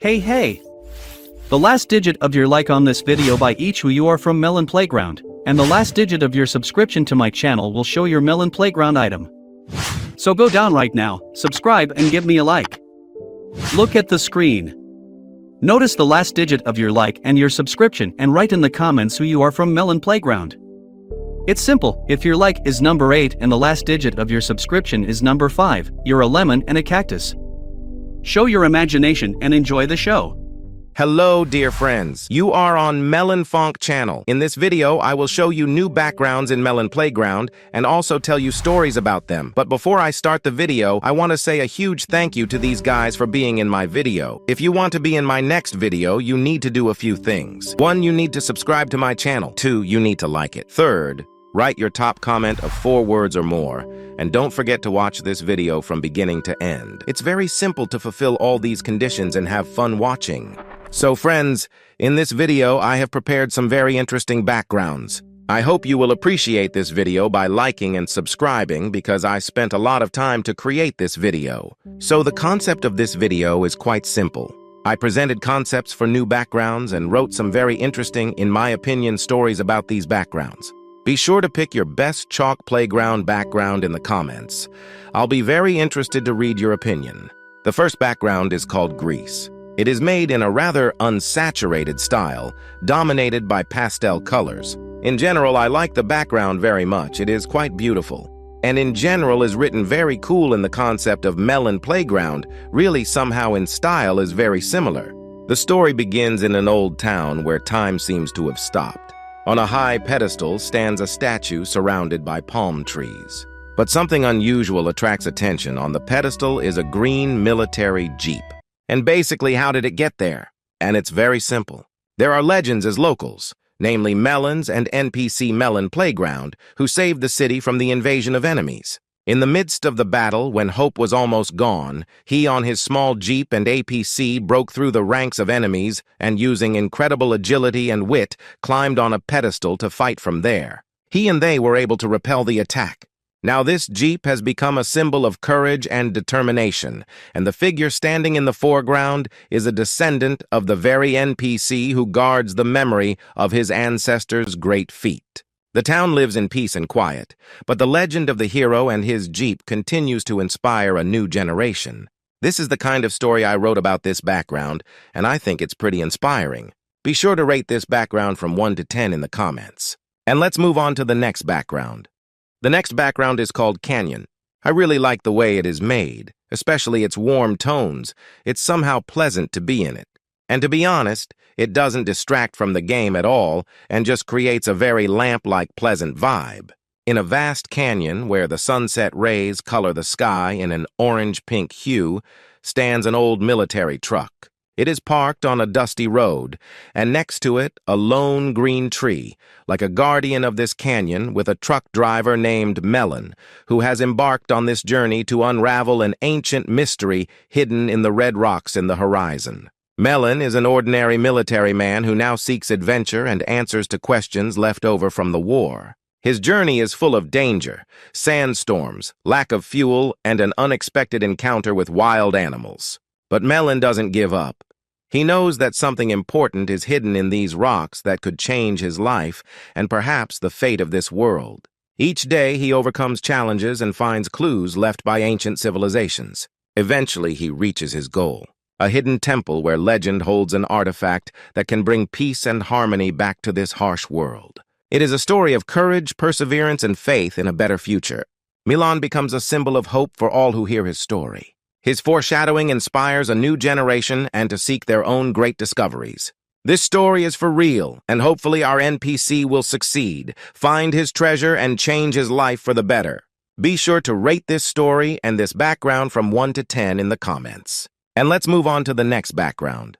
Hey! The last digit of your like on this video by each who you are from Melon Playground, and the last digit of your subscription to my channel will show your Melon Playground item. So go down right now, subscribe and give me a like. Look at the screen. Notice the last digit of your like and your subscription and write in the comments who you are from Melon Playground. It's simple, if your like is number 8 and the last digit of your subscription is number 5, you're a lemon and a cactus. Show your imagination and enjoy the show. Hello, dear friends. You are on Melonfonk channel. In this video, I will show you new backgrounds in Melon Playground and also tell you stories about them. But before I start the video, I want to say a huge thank you to these guys for being in my video. If you want to be in my next video, you need to do a few things. 1, you need to subscribe to my channel. 2, you need to like it. 3rd, write your top comment of 4 words or more. And don't forget to watch this video from beginning to end. It's very simple to fulfill all these conditions and have fun watching. So friends, in this video I have prepared some very interesting backgrounds. I hope you will appreciate this video by liking and subscribing because I spent a lot of time to create this video. So the concept of this video is quite simple. I presented concepts for new backgrounds and wrote some very interesting, in my opinion, stories about these backgrounds. Be sure to pick your best chalk playground background in the comments. I'll be very interested to read your opinion. The first background is called Grease. It is made in a rather unsaturated style, dominated by pastel colors. In general, I like the background very much. It is quite beautiful. And in general is written very cool in the concept of Melon Playground, really somehow in style is very similar. The story begins in an old town where time seems to have stopped. On a high pedestal stands a statue surrounded by palm trees. But something unusual attracts attention. On the pedestal is a green military jeep. And basically, how did it get there? And it's very simple. There are legends as locals, namely Melons and NPC Melon Playground, who saved the city from the invasion of enemies. In the midst of the battle, when hope was almost gone, he on his small jeep and APC broke through the ranks of enemies and using incredible agility and wit, climbed on a pedestal to fight from there. He and they were able to repel the attack. Now this jeep has become a symbol of courage and determination, and the figure standing in the foreground is a descendant of the very NPC who guards the memory of his ancestors' great feat. The town lives in peace and quiet, but the legend of the hero and his jeep continues to inspire a new generation. This is the kind of story I wrote about this background, and I think it's pretty inspiring. Be sure to rate this background from 1 to 10 in the comments. And let's move on to the next background. The next background is called Canyon. I really like the way it is made, especially its warm tones. It's somehow pleasant to be in it. And to be honest, it doesn't distract from the game at all and just creates a very lamp-like pleasant vibe. In a vast canyon where the sunset rays color the sky in an orange-pink hue stands an old military truck. It is parked on a dusty road, and next to it, a lone green tree, like a guardian of this canyon with a truck driver named Melon, who has embarked on this journey to unravel an ancient mystery hidden in the red rocks in the horizon. Melon is an ordinary military man who now seeks adventure and answers to questions left over from the war. His journey is full of danger, sandstorms, lack of fuel, and an unexpected encounter with wild animals. But Melon doesn't give up. He knows that something important is hidden in these rocks that could change his life and perhaps the fate of this world. Each day he overcomes challenges and finds clues left by ancient civilizations. Eventually he reaches his goal, a hidden temple where legend holds an artifact that can bring peace and harmony back to this harsh world. It is a story of courage, perseverance, and faith in a better future. Melon becomes a symbol of hope for all who hear his story. His foreshadowing inspires a new generation and to seek their own great discoveries. This story is for real, and hopefully our NPC will succeed, find his treasure, and change his life for the better. Be sure to rate this story and this background from 1 to 10 in the comments. And let's move on to the next background.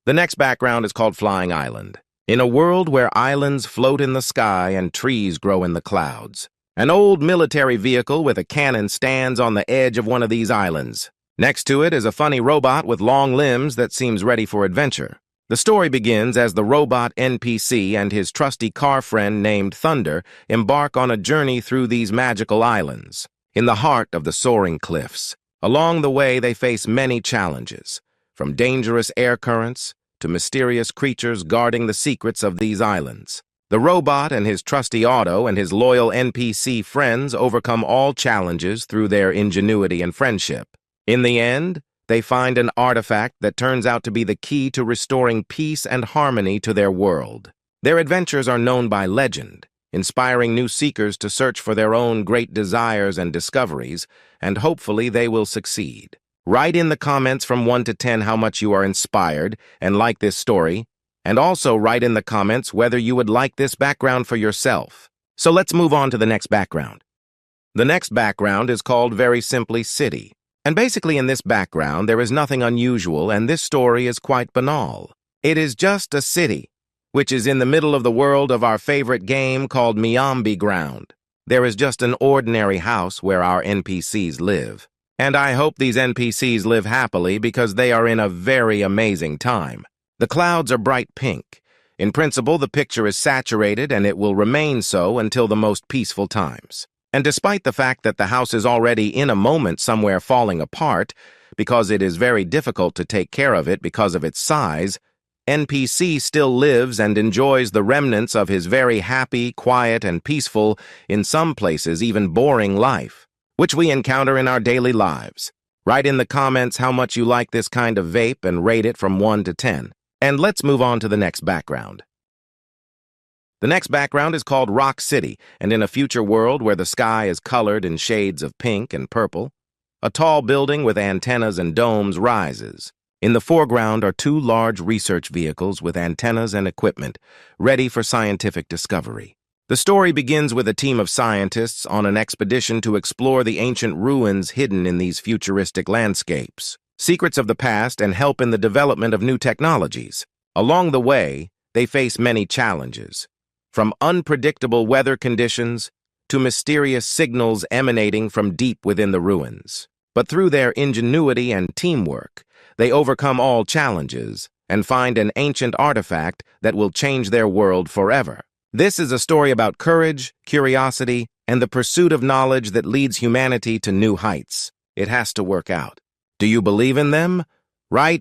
The next background is called Flying Island. In a world where islands float in the sky and trees grow in the clouds, an old military vehicle with a cannon stands on the edge of one of these islands. Next to it is a funny robot with long limbs that seems ready for adventure. The story begins as the robot NPC and his trusty car friend named Thunder embark on a journey through these magical islands, in the heart of the soaring cliffs. Along the way, they face many challenges, from dangerous air currents to mysterious creatures guarding the secrets of these islands. The robot and his trusty Otto and his loyal NPC friends overcome all challenges through their ingenuity and friendship. In the end, they find an artifact that turns out to be the key to restoring peace and harmony to their world. Their adventures are known by legend, inspiring new seekers to search for their own great desires and discoveries, and hopefully they will succeed. Write in the comments from 1 to 10 how much you are inspired and like this story, and also write in the comments whether you would like this background for yourself. So let's move on to the next background. The next background is called very simply City. And basically in this background there is nothing unusual and this story is quite banal. It is just a city, which is in the middle of the world of our favorite game called Miambi Ground. There is just an ordinary house where our NPCs live. And I hope these NPCs live happily because they are in a very amazing time. The clouds are bright pink. In principle, the picture is saturated and it will remain so until the most peaceful times. And despite the fact that the house is already in a moment somewhere falling apart, because it is very difficult to take care of it because of its size, NPC still lives and enjoys the remnants of his very happy, quiet, and peaceful, in some places even boring life, which we encounter in our daily lives. Write in the comments how much you like this kind of vape and rate it from 1 to 10. And let's move on to the next background. The next background is called Rock City, and in a future world where the sky is colored in shades of pink and purple, a tall building with antennas and domes rises. In the foreground are 2 large research vehicles with antennas and equipment, ready for scientific discovery. The story begins with a team of scientists on an expedition to explore the ancient ruins hidden in these futuristic landscapes, secrets of the past, and help in the development of new technologies. Along the way, they face many challenges, from unpredictable weather conditions to mysterious signals emanating from deep within the ruins. But through their ingenuity and teamwork, they overcome all challenges and find an ancient artifact that will change their world forever. This is a story about courage, curiosity, and the pursuit of knowledge that leads humanity to new heights. It has to work out. Do you believe in them?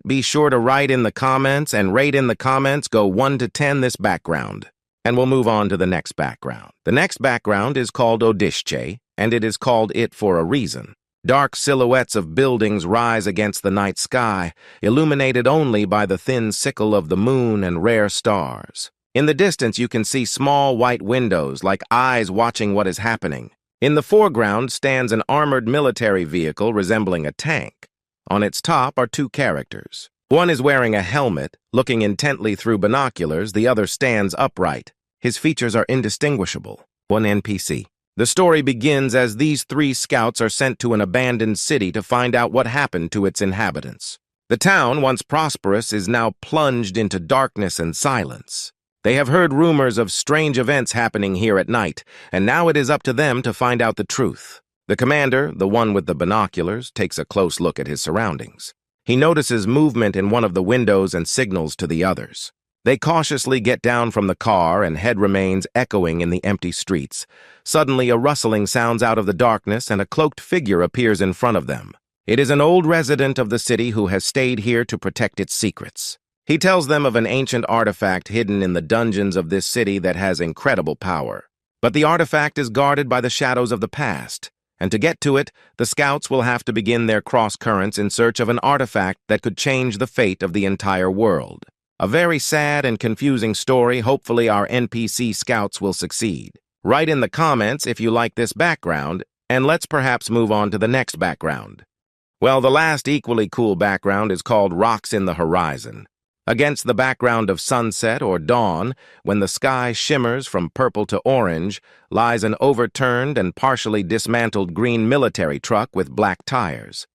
Be sure to write in the comments and rate in the comments. Go 1 to 10 this background. And we'll move on to the next background. The next background is called Odische, and it is called it for a reason. Dark silhouettes of buildings rise against the night sky, illuminated only by the thin sickle of the moon and rare stars. In the distance, you can see small white windows like eyes watching what is happening. In the foreground stands an armored military vehicle resembling a tank. On its top are 2 characters. One is wearing a helmet, looking intently through binoculars. The other stands upright. His features are indistinguishable. One NPC. The story begins as these 3 scouts are sent to an abandoned city to find out what happened to its inhabitants. The town, once prosperous, is now plunged into darkness and silence. They have heard rumors of strange events happening here at night, and now it is up to them to find out the truth. The commander, the one with the binoculars, takes a close look at his surroundings. He notices movement in one of the windows and signals to the others. They cautiously get down from the car and head remains echoing in the empty streets. Suddenly, a rustling sounds out of the darkness and a cloaked figure appears in front of them. It is an old resident of the city who has stayed here to protect its secrets. He tells them of an ancient artifact hidden in the dungeons of this city that has incredible power. But the artifact is guarded by the shadows of the past. And to get to it, the scouts will have to begin their cross-currents in search of an artifact that could change the fate of the entire world. A very sad and confusing story. Hopefully our NPC scouts will succeed. Write in the comments if you like this background, and let's perhaps move on to the next background. Well, the last equally cool background is called Rocks in the Horizon. Against the background of sunset or dawn, when the sky shimmers from purple to orange, lies an overturned and partially dismantled green military truck with black tires.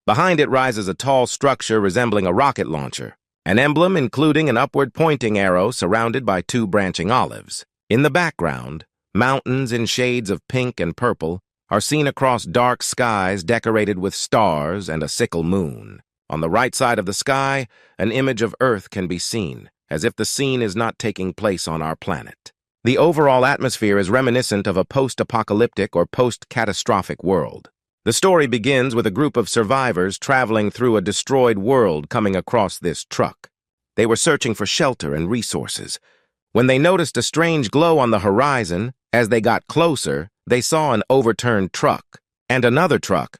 Behind it rises a tall structure resembling a rocket launcher, an emblem including an upward-pointing arrow surrounded by 2 branching olives. In the background, mountains in shades of pink and purple are seen across dark skies decorated with stars and a sickle moon. On the right side of the sky, an image of Earth can be seen, as if the scene is not taking place on our planet. The overall atmosphere is reminiscent of a post-apocalyptic or post-catastrophic world. The story begins with a group of survivors traveling through a destroyed world coming across this truck. They were searching for shelter and resources. When they noticed a strange glow on the horizon, as they got closer, they saw an overturned truck and another truck,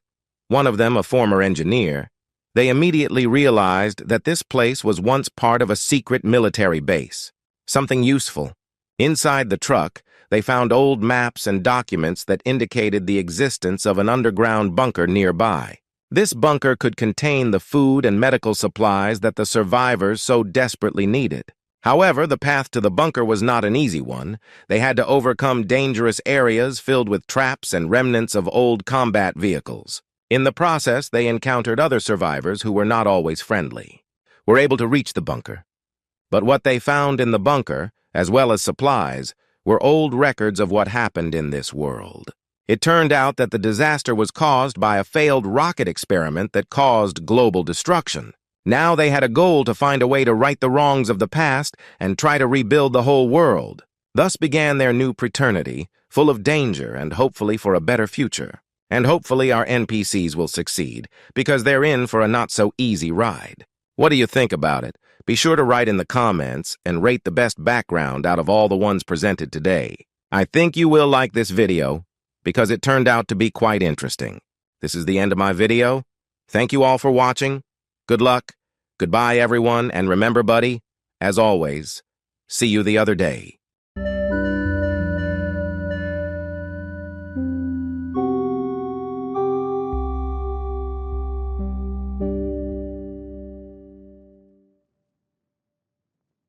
one of them a former engineer. They immediately realized that this place was once part of a secret military base, something useful. Inside the truck, they found old maps and documents that indicated the existence of an underground bunker nearby. This bunker could contain the food and medical supplies that the survivors so desperately needed. However, the path to the bunker was not an easy one. They had to overcome dangerous areas filled with traps and remnants of old combat vehicles. In the process, they encountered other survivors who were not always friendly. Were able to reach the bunker. But what they found in the bunker, as well as supplies, were old records of what happened in this world. It turned out that the disaster was caused by a failed rocket experiment that caused global destruction. Now they had a goal to find a way to right the wrongs of the past and try to rebuild the whole world. Thus began their new fraternity, full of danger and hopefully for a better future. And hopefully our NPCs will succeed, because they're in for a not-so-easy ride. What do you think about it? Be sure to write in the comments and rate the best background out of all the ones presented today. I think you will like this video, because it turned out to be quite interesting. This is the end of my video. Thank you all for watching. Good luck. Goodbye, everyone, and remember, buddy, as always, see you the other day.